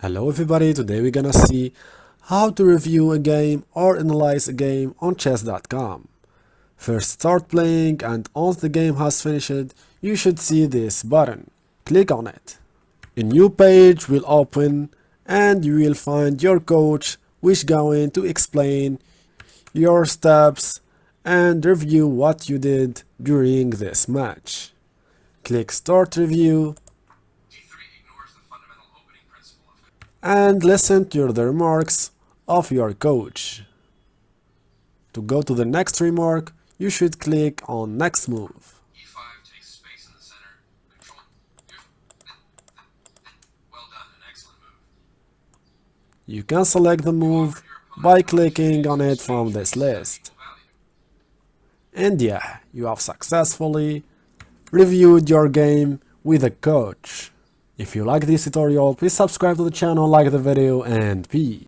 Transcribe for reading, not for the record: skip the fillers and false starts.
Hello everybody, today we're gonna see how to review a game or analyze a game on chess.com. First start playing, and once the game has finished, you should see this button. Click on it. A new page will open and you will find your coach which going to explain your steps and review what you did during this match. Click start review and listen to the remarks of your coach. To go to the next remark, you should click on next move. E5 takes space in the center. Control. Well done, an excellent move. You can select the move by clicking on it from this list. And yeah, you have successfully reviewed your game with a coach. If you like this tutorial, please subscribe to the channel, like the video, and peace.